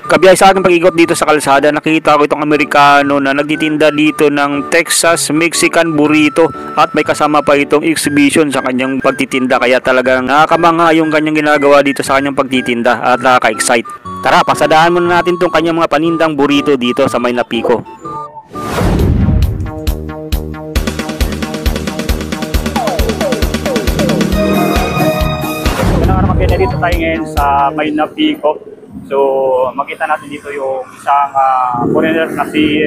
Kabiyay sa aking pag-ikot dito sa kalsada, nakita ko itong Amerikano na nagtitinda dito ng Texas Mexican Burrito at may kasama pa itong exhibition sa kanyang pagtitinda, kaya talagang nakakamangha yung kanyang ginagawa dito sa kanyang pagtitinda at nakaka-excite. Tara, pasadahan muna natin itong kanyang mga panindang burrito dito sa May Napico. Dito tayo ngayon sa May Napico. So makita natin dito yung isang foreigner na si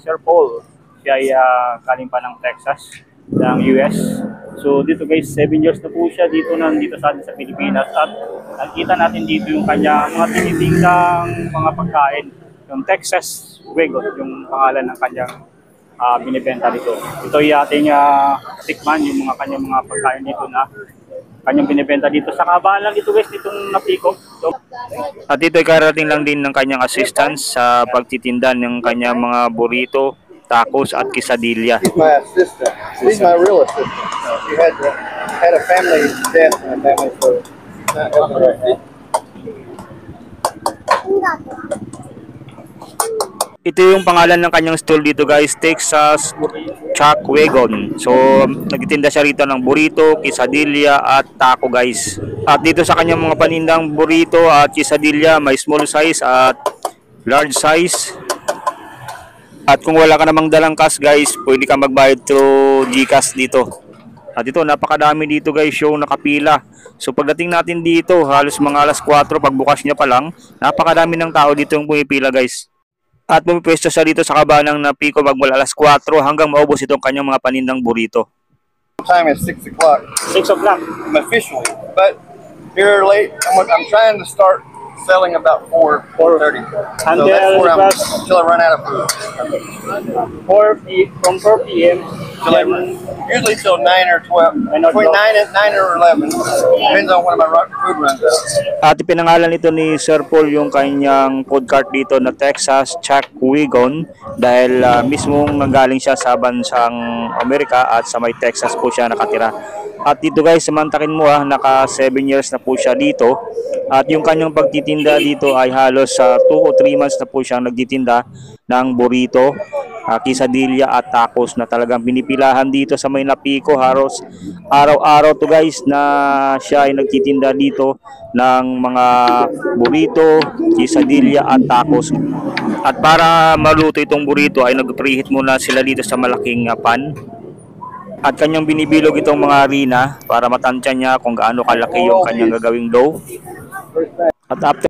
Sir Paul. Siya ay galing pa ng Texas, ng US. So dito guys, 7 years na po siya dito sa atin sa Pilipinas, at nakita natin dito yung kanya mga tinitindang mga pagkain. Yung Texas Wego, yung pangalan ng kanyang binibenta dito. Ito ay ating tikman yung mga kanyang mga pagkain dito na kanyang binibenta dito sa kabalan dito guys, ditong Napico. So, at dito ay karating lang din ng kanyang assistance sa pagtitinda ng kanyang mga burrito, tacos at quesadilla. She's my assistant. She's my real assistant. She had a family death in the family, so not helping right now. Ito yung pangalan ng kanyang stall dito guys, Texas Chuck Wagon. So nagtitinda siya rito ng burrito, quesadilla at taco guys. At dito sa kanyang mga panindang burrito at quesadilla, may small size at large size. At kung wala ka namang dalang cash guys, pwede ka magbayad through GCash dito. At ito, napakadami dito guys yung nakapila. So pagdating natin dito, halos mga alas 4 pagbukas niya pa lang, napakadami ng tao dito yung pumipila guys. At pumipwesto siya dito sa kabanang Napico magmula alas 4 hanggang maubos itong kanyang mga panindang burrito. Time is 6 o'clock. 6 o'clock. Officially, but here late, I'm trying to start selling about 4:30. So that's where I'm until I run out of food. From 4 p.m. Usually till 9 or 12. Between 9 or 11. Depends on when my food runs out. At pinangalan ito ni Sir Paul yung kanyang food cart dito na Texas Chuck Wagon dahil mismong nanggaling siya sa bansang Amerika at sa may Texas po siya nakatira. At dito guys, samantakin mo naka 7 years na po siya dito. At yung kanyang pagtitinda dito ay halos 2 o 3 months na po siyang nagtitinda ng burrito, quesadilla at tacos na talagang pinipilahan dito sa May Napico. Halos araw-araw to guys na siya ay nagtitinda dito ng mga burrito, quesadilla at tacos. At para maluto itong burrito ay nag-preheat muna sila dito sa malaking pan. At kanyang binibilog itong mga harina para matansya niya kung gaano kalaki yung kanyang gagawing dough. At after